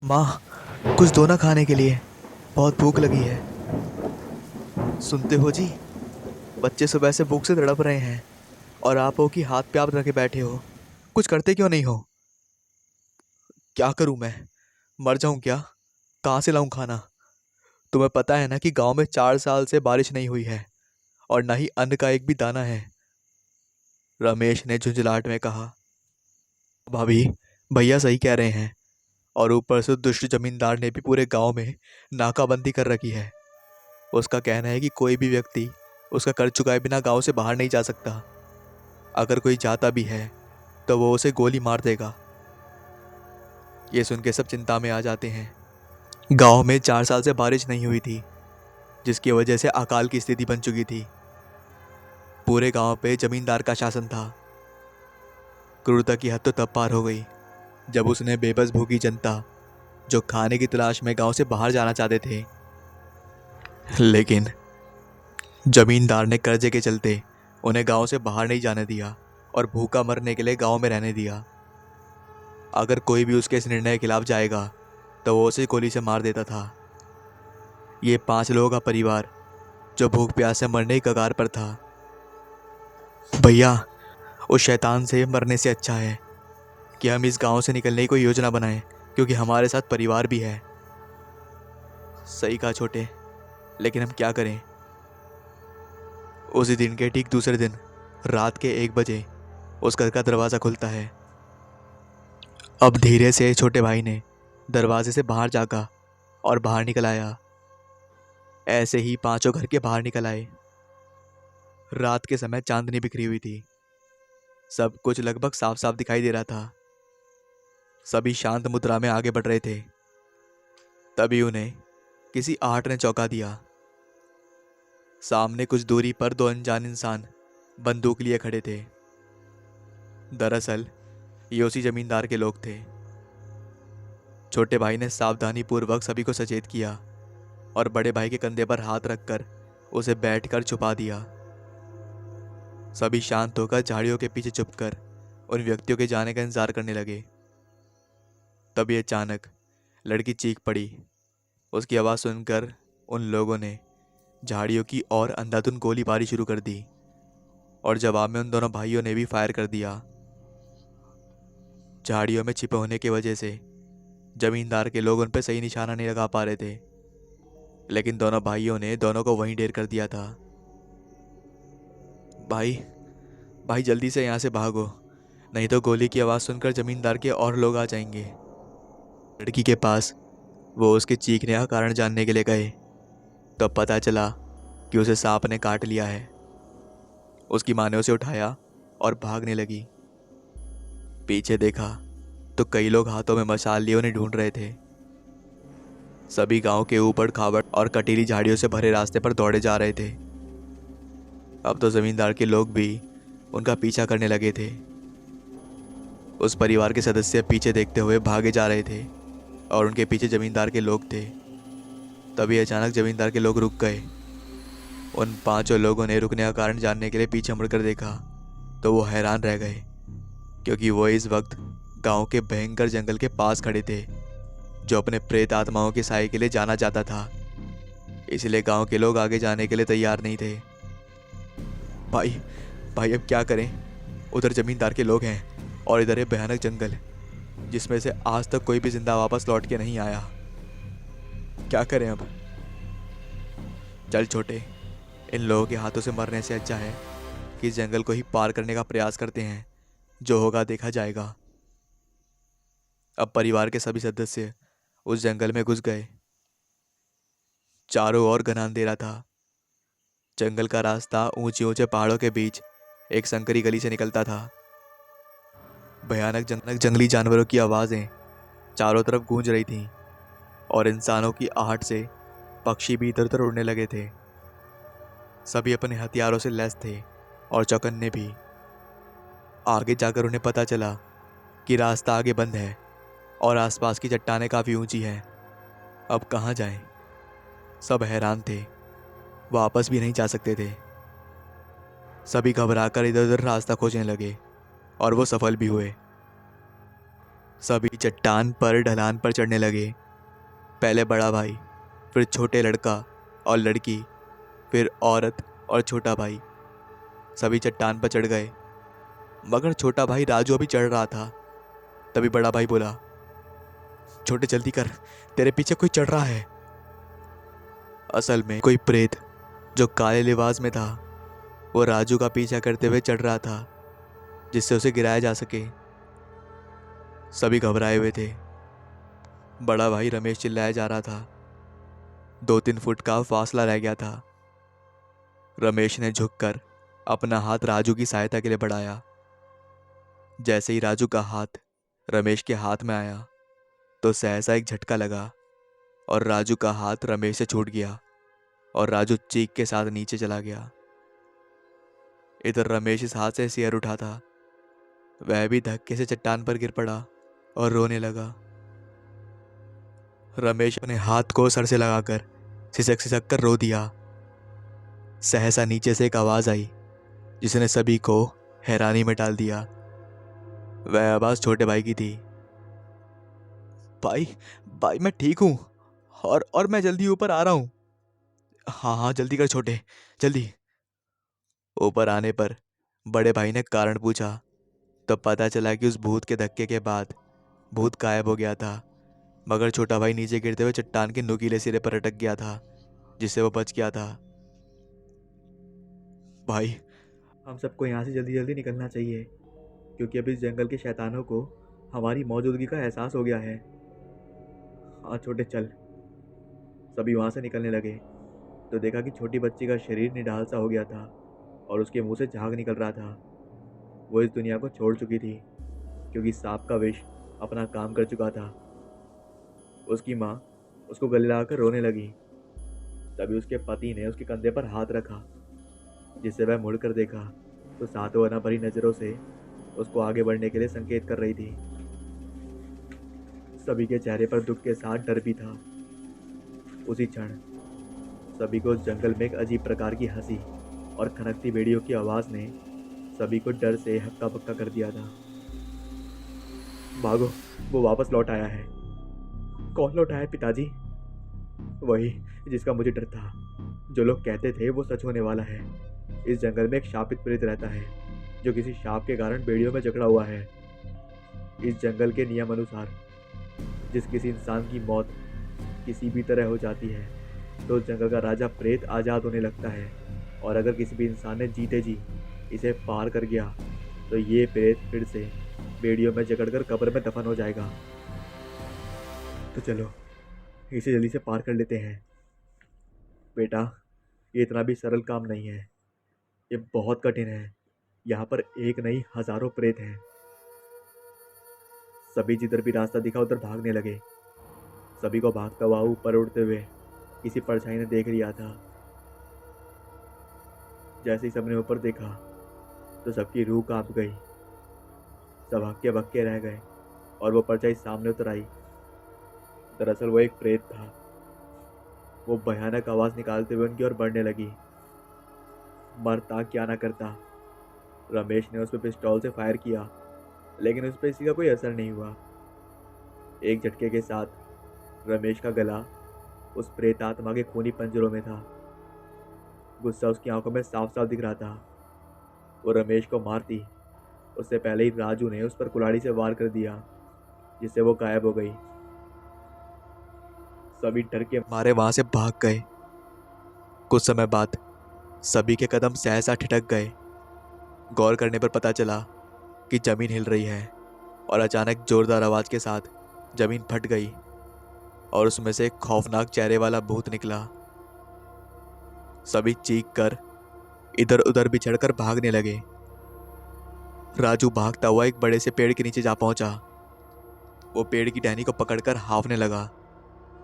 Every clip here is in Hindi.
माँ, कुछ दो ना खाने के लिए। बहुत भूख लगी है। सुनते हो जी, बच्चे सुबह से भूख से तड़प रहे हैं और आप हो कि हाथ पे आप रखे बैठे हो। कुछ करते क्यों नहीं हो? क्या करूं मैं? मर जाऊं क्या? कहाँ से लाऊं खाना? तुम्हें पता है ना कि गांव में 4 साल से बारिश नहीं हुई है और ना ही अन्न का एक भी दाना है। रमेश ने झुंझलाहट में कहा। भाभी, भैया सही कह रहे हैं। और ऊपर से दुष्ट जमींदार ने भी पूरे गांव में नाकाबंदी कर रखी है। उसका कहना है कि कोई भी व्यक्ति उसका कर चुकाए बिना गांव से बाहर नहीं जा सकता। अगर कोई जाता भी है तो वो उसे गोली मार देगा। ये सुन के सब चिंता में आ जाते हैं। गांव में 4 साल से बारिश नहीं हुई थी, जिसकी वजह से अकाल की स्थिति बन चुकी थी। पूरे गांव पे जमींदार का शासन था। क्रूरता की हद तो तब पार हो गई जब उसने बेबस भूखी जनता जो खाने की तलाश में गांव से बाहर जाना चाहते थे, लेकिन जमींदार ने कर्जे के चलते उन्हें गांव से बाहर नहीं जाने दिया और भूखा मरने के लिए गांव में रहने दिया। अगर कोई भी उसके इस निर्णय के खिलाफ जाएगा तो वो उसे गोली से मार देता था। ये 5 लोगों का परिवार जो भूख प्यास से मरने की कगार पर था। भैया, उस शैतान से मरने से अच्छा है कि हम इस गांव से निकलने की कोई योजना बनाएं, क्योंकि हमारे साथ परिवार भी है। सही कहा छोटे, लेकिन हम क्या करें? उसी दिन के ठीक दूसरे दिन रात के 1 बजे उस घर का दरवाज़ा खुलता है। अब धीरे से छोटे भाई ने दरवाजे से बाहर झाँका और बाहर निकल आया। ऐसे ही पांचों घर के बाहर निकल आए। रात के समय चांदनी बिखरी हुई थी। सब कुछ लगभग साफ साफ दिखाई दे रहा था। सभी शांत मुद्रा में आगे बढ़ रहे थे। तभी उन्हें किसी आहट ने चौंका दिया। सामने कुछ दूरी पर 2 अनजान इंसान बंदूक लिए खड़े थे। दरअसल ये उसी जमींदार के लोग थे। छोटे भाई ने सावधानी पूर्वक सभी को सचेत किया और बड़े भाई के कंधे पर हाथ रखकर उसे बैठकर छुपा दिया। सभी शांत होकर झाड़ियों के पीछे छुपकर उन व्यक्तियों के जाने का इंतजार करने लगे। तभी अचानक लड़की चीख पड़ी। उसकी आवाज़ सुनकर उन लोगों ने झाड़ियों की ओर अंधाधुंध गोलीबारी शुरू कर दी और जवाब में उन दोनों भाइयों ने भी फायर कर दिया। झाड़ियों में छिपे होने की वजह से जमींदार के लोग उन पर सही निशाना नहीं लगा पा रहे थे, लेकिन दोनों भाइयों ने दोनों को वहीं ढेर कर दिया था। भाई, भाई जल्दी से यहाँ से भागो, नहीं तो गोली की आवाज़ सुनकर जमींदार के और लोग आ जाएंगे। लड़की के पास वो उसके चीखने का कारण जानने के लिए गए, तब पता चला कि उसे सांप ने काट लिया है। उसकी माँ ने उसे उठाया और भागने लगी। पीछे देखा तो कई लोग हाथों में मशाल लिए उन्हें ढूंढ रहे थे। सभी गांव के ऊपर खाबड़ और कटीली झाड़ियों से भरे रास्ते पर दौड़े जा रहे थे। अब तो जमींदार के लोग भी उनका पीछा करने लगे थे। उस परिवार के सदस्य पीछे देखते हुए भागे जा रहे थे और उनके पीछे जमींदार के लोग थे। तभी अचानक जमींदार के लोग रुक गए। उन पांचों लोगों ने रुकने का कारण जानने के लिए पीछे मुड़कर देखा तो वो हैरान रह गए, क्योंकि वो इस वक्त गांव के भयंकर जंगल के पास खड़े थे, जो अपने प्रेत आत्माओं के साए के लिए जाना जाता था। इसलिए गांव के लोग आगे जाने के लिए तैयार नहीं थे। भाई, भाई अब क्या करें? उधर जमींदार के लोग हैं और इधर है भयानक जंगल, जिसमें से आज तक कोई भी जिंदा वापस लौट के नहीं आया। क्या करें अब? चल छोटे, इन लोगों के हाथों से मरने से अच्छा है कि इस जंगल को ही पार करने का प्रयास करते हैं। जो होगा देखा जाएगा। अब परिवार के सभी सदस्य उस जंगल में घुस गए। चारों ओर घना अंधेरा था। जंगल का रास्ता ऊंचे ऊंचे पहाड़ों के बीच एक संकरी गली से निकलता था। भयानक जंगली जानवरों की आवाज़ें चारों तरफ गूंज रही थीं और इंसानों की आहट से पक्षी भी इधर उधर उड़ने लगे थे। सभी अपने हथियारों से लैस थे और चौकन्ने भी। आगे जाकर उन्हें पता चला कि रास्ता आगे बंद है और आसपास की चट्टानें काफ़ी ऊंची हैं। अब कहाँ जाएं? सब हैरान थे, वापस भी नहीं जा सकते थे। सभी घबराकर इधर उधर रास्ता खोजने लगे और वो सफल भी हुए। सभी चट्टान पर ढलान पर चढ़ने लगे। पहले बड़ा भाई, फिर छोटे लड़का और लड़की, फिर औरत और छोटा भाई। सभी चट्टान पर चढ़ गए, मगर छोटा भाई राजू अभी चढ़ रहा था। तभी बड़ा भाई बोला, छोटे जल्दी कर, तेरे पीछे कोई चढ़ रहा है। असल में कोई प्रेत जो काले लिबास में था वो राजू का पीछा करते हुए चढ़ रहा था, जिससे उसे गिराया जा सके। सभी घबराए हुए थे। बड़ा भाई रमेश चिल्लाया जा रहा था। 2-3 फुट का फासला रह गया था। रमेश ने झुककर अपना हाथ राजू की सहायता के लिए बढ़ाया। जैसे ही राजू का हाथ रमेश के हाथ में आया तो सहसा एक झटका लगा और राजू का हाथ रमेश से छूट गया और राजू चीख के साथ नीचे चला गया। इधर रमेश इस हाथ से सिर उठा था। वह भी धक्के से चट्टान पर गिर पड़ा और रोने लगा। रमेश अपने हाथ को सर से लगाकर सिसक सिसक कर रो दिया। सहसा नीचे से एक आवाज आई जिसने सभी को हैरानी में डाल दिया। वह आवाज छोटे भाई की थी। भाई, भाई मैं ठीक हूं और मैं जल्दी ऊपर आ रहा हूं। हाँ हाँ जल्दी कर छोटे, जल्दी। ऊपर आने पर बड़े भाई ने कारण पूछा तो पता चला कि उस भूत के धक्के के बाद भूत गायब हो गया था, मगर छोटा भाई नीचे गिरते हुए चट्टान के नुकीले सिरे पर अटक गया था, जिससे वो बच गया था। भाई, हम सबको यहाँ से जल्दी जल्दी निकलना चाहिए, क्योंकि अभी इस जंगल के शैतानों को हमारी मौजूदगी का एहसास हो गया है। हाँ छोटे चल। सभी वहाँ से निकलने लगे तो देखा कि छोटी बच्ची का शरीर निढाल सा हो गया था और उसके मुंह से झाग निकल रहा था। वो इस दुनिया को छोड़ चुकी थी, क्योंकि सांप का विष अपना काम कर चुका था। उसकी माँ उसको गले लगाकर रोने लगी। तभी उसके पति ने उसके कंधे पर हाथ रखा, जिससे वह मुड़कर देखा तो सातों भरी नजरों से उसको आगे बढ़ने के लिए संकेत कर रही थी। सभी के चेहरे पर दुख के साथ डर भी था। उसी क्षण सभी को उस जंगल में एक अजीब प्रकार की हंसी और खनकती बेड़ियों की आवाज ने सभी को डर से हक्का बक्का कर दिया था। भागो, वो वापस लौट आया है। कौन लौट आया पिताजी? वही जिसका मुझे डर था। जो लोग कहते थे वो सच होने वाला है। इस जंगल में एक शापित प्रेत रहता है जो किसी शाप के कारण बेड़ियों में जकड़ा हुआ है। इस जंगल के नियम अनुसार जिस किसी इंसान की मौत किसी भी तरह हो जाती है तो उस जंगल का राजा प्रेत आज़ाद होने लगता है, और अगर किसी भी इंसान ने जीते जी इसे पार कर गया तो ये प्रेत फिर से बेड़ियों में जकड़कर कब्र में दफन हो जाएगा। तो चलो इसे जल्दी से पार कर लेते हैं। बेटा, ये इतना भी सरल काम नहीं है, ये बहुत कठिन है। यहाँ पर एक नहीं हजारों प्रेत हैं। सभी जिधर भी रास्ता दिखा उधर भागने लगे। सभी को भागता हुआ ऊपर उड़ते हुए किसी परछाई ने देख लिया था। जैसे ही सबने ऊपर देखा तो सबकी रूह कांप गई। सब हक्के बक्के रह गए और वो परछाई सामने उतर आई। दरअसल वो एक प्रेत था। वो भयानक आवाज निकालते हुए उनकी ओर बढ़ने लगी। मरता क्या ना करता। रमेश ने उस पर पिस्टॉल से फायर किया, लेकिन उस पर इसी का कोई असर नहीं हुआ। एक झटके के साथ रमेश का गला उस प्रेत आत्मा के खूनी पंजरों में था। गुस्सा उसकी आंखों में साफ साफ दिख रहा था। वो रमेश को मारती उससे पहले ही राजू ने उस पर कुल्हाड़ी से वार कर दिया, जिससे वो गायब हो गई। सभी डर के मारे वहां से भाग गए। कुछ समय बाद सभी के कदम सहसा ठिठक गए। गौर करने पर पता चला कि जमीन हिल रही है और अचानक जोरदार आवाज के साथ जमीन फट गई और उसमें से एक खौफनाक चेहरे वाला भूत निकला। सभी चीख कर इधर उधर बिछड़कर भागने लगे। राजू भागता हुआ एक बड़े से पेड़ के नीचे जा पहुंचा। वो पेड़ की टहनी को पकड़कर हाँफने लगा।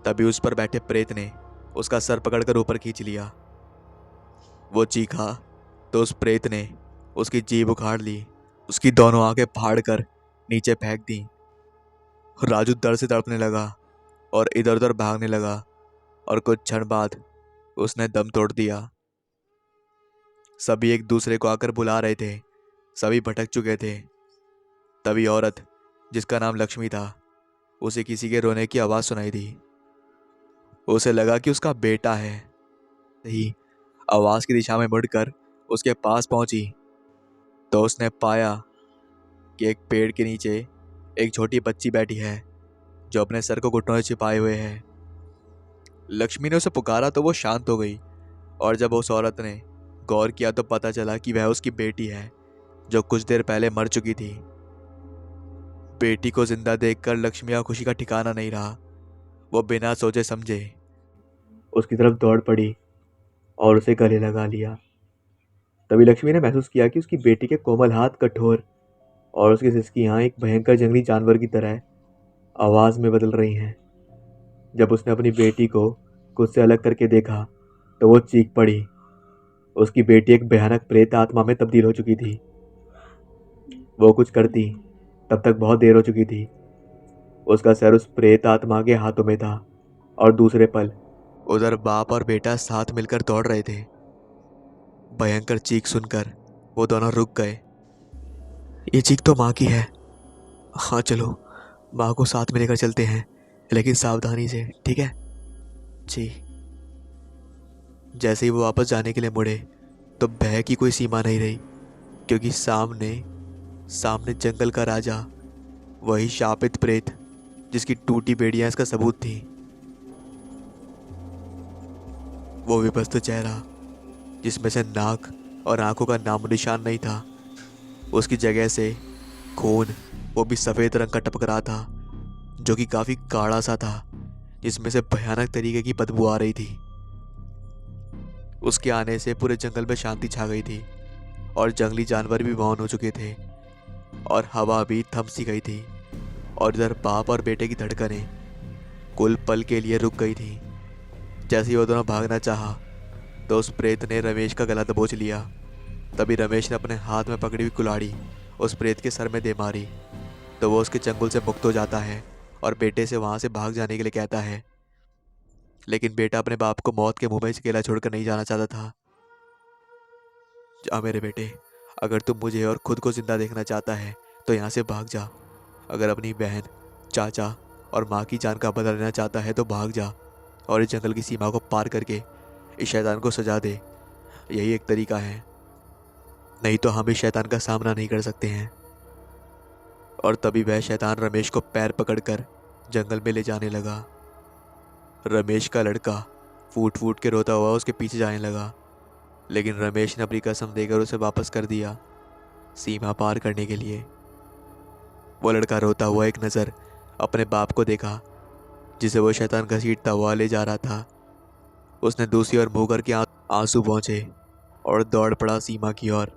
तभी उस पर बैठे प्रेत ने उसका सर पकड़कर ऊपर खींच लिया। वो चीखा तो उस प्रेत ने उसकी जीभ उखाड़ ली, उसकी दोनों आंखें फाड़ कर नीचे फेंक दी। राजू दर्द से तड़पने लगा और इधर उधर भागने लगा और कुछ क्षण बाद उसने दम तोड़ दिया। सभी एक दूसरे को आकर बुला रहे थे। सभी भटक चुके थे। तभी औरत जिसका नाम लक्ष्मी था, उसे किसी के रोने की आवाज़ सुनाई दी। उसे लगा कि उसका बेटा है। ही आवाज़ की दिशा में मुड़कर उसके पास पहुंची तो उसने पाया कि एक पेड़ के नीचे एक छोटी बच्ची बैठी है जो अपने सर को घुटनों से छिपाए हुए है। लक्ष्मी ने उसे पुकारा तो वो शांत हो गई, और जब उस औरत ने गौर किया तो पता चला कि वह उसकी बेटी है जो कुछ देर पहले मर चुकी थी। बेटी को जिंदा देखकर लक्ष्मी का खुशी का ठिकाना नहीं रहा। वो बिना सोचे समझे उसकी तरफ दौड़ पड़ी और उसे गले लगा लिया। तभी लक्ष्मी ने महसूस किया कि उसकी बेटी के कोमल हाथ कठोर और उसकी सिसकियां एक भयंकर जंगली जानवर की तरह आवाज में बदल रही हैं। जब उसने अपनी बेटी को खुद से अलग करके देखा तो वो चीख पड़ी। उसकी बेटी एक भयानक प्रेत आत्मा में तब्दील हो चुकी थी। वो कुछ करती तब तक बहुत देर हो चुकी थी। उसका सर उस प्रेत आत्मा के हाथों में था और दूसरे पल उधर बाप और बेटा साथ मिलकर दौड़ रहे थे। भयंकर चीख सुनकर वो दोनों रुक गए। ये चीख तो माँ की है। हाँ चलो, माँ को साथ में लेकर चलते हैं, लेकिन सावधानी से, ठीक है? जी। जैसे ही वो वापस जाने के लिए मुड़े तो भय की कोई सीमा नहीं रही, क्योंकि सामने सामने जंगल का राजा, वही शापित प्रेत जिसकी टूटी बेड़ियां इसका सबूत थी। वो विभत्स चेहरा जिसमें से नाक और आंखों का नामो निशान नहीं था, उसकी जगह से खून, वो भी सफ़ेद रंग का टपक रहा था, जो कि काफ़ी गाढ़ा सा था, जिसमें से भयानक तरीके की बदबू आ रही थी। उसके आने से पूरे जंगल में शांति छा गई थी और जंगली जानवर भी मौन हो चुके थे और हवा भी थम सी गई थी। और इधर बाप और बेटे की धड़कनें कुल पल के लिए रुक गई थी। जैसे ही वो दोनों भागना चाहा तो उस प्रेत ने रमेश का गला दबोच लिया। तभी रमेश ने अपने हाथ में पकड़ी हुई कुल्हाड़ी उस प्रेत के सर में दे मारी तो वो उसके चंगुल से मुक्त हो जाता है और बेटे से वहाँ से भाग जाने के लिए कहता है। लेकिन बेटा अपने बाप को मौत के मुंह में अकेला छोड़कर नहीं जाना चाहता था। जा मेरे बेटे, अगर तुम मुझे और खुद को जिंदा देखना चाहता है तो यहाँ से भाग जा। अगर अपनी बहन, चाचा और माँ की जान का बदला लेना चाहता है तो भाग जा और इस जंगल की सीमा को पार करके इस शैतान को सजा दे। यही एक तरीका है, नहीं तो हम इस शैतान का सामना नहीं कर सकते हैं। और तभी वह शैतान रमेश को पैर पकड़कर जंगल में ले जाने लगा। रमेश का लड़का फूट फूट के रोता हुआ उसके पीछे जाने लगा, लेकिन रमेश ने अपनी कसम देकर उसे वापस कर दिया सीमा पार करने के लिए। वो लड़का रोता हुआ एक नज़र अपने बाप को देखा, जिसे वो शैतान घसीटता हुआ ले जा रहा था। उसने दूसरी ओर मुंह करके आंसू पहुंचे और दौड़ पड़ा सीमा की ओर।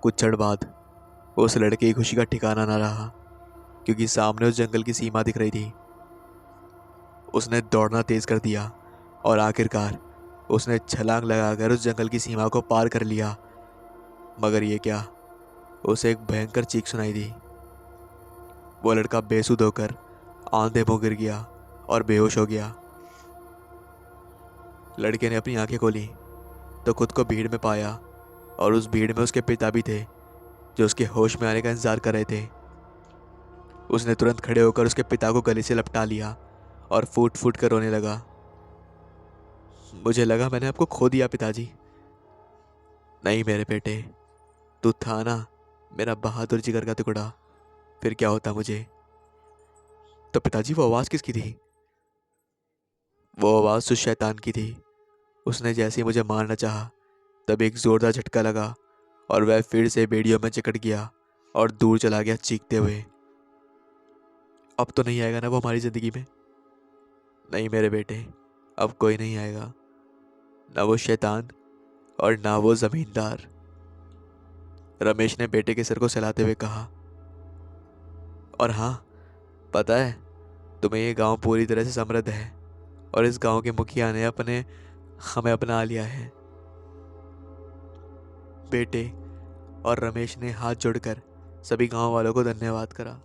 कुछ क्षण बाद उस लड़के की खुशी का ठिकाना न रहा, क्योंकि सामने उस जंगल की सीमा दिख रही थी। उसने दौड़ना तेज कर दिया और आखिरकार उसने छलांग लगाकर उस जंगल की सीमा को पार कर लिया। मगर ये क्या, उसे एक भयंकर चीख सुनाई दी। वो लड़का बेसुध होकर आंधे मुंह गिर गया और बेहोश हो गया। लड़के ने अपनी आंखें खोली तो खुद को भीड़ में पाया, और उस भीड़ में उसके पिता भी थे, जो उसके होश में आने का इंतजार कर रहे थे। उसने तुरंत खड़े होकर उसके पिता को गले से लपटा लिया और फूट फूट कर रोने लगा। मुझे लगा मैंने आपको खो दिया पिताजी। नहीं मेरे बेटे, तू था ना मेरा बहादुर जिगर का टुकड़ा, फिर क्या होता मुझे। तो पिताजी वो आवाज़ किसकी थी? वो आवाज़ उस शैतान की थी। उसने जैसे ही मुझे मारना चाहा तब एक जोरदार झटका लगा और वह फिर से बेड़ियों में जकड़ गया और दूर चला गया चीखते हुए। अब तो नहीं आएगा ना वो हमारी ज़िंदगी में? नहीं मेरे बेटे, अब कोई नहीं आएगा, ना वो शैतान और ना वो ज़मींदार। रमेश ने बेटे के सिर को सहलाते हुए कहा। और हाँ, पता है तुम्हें ये गांव पूरी तरह से समृद्ध है और इस गांव के मुखिया ने हमें अपना लिया है। बेटे और रमेश ने हाथ जोड़कर सभी गांव वालों को धन्यवाद करा।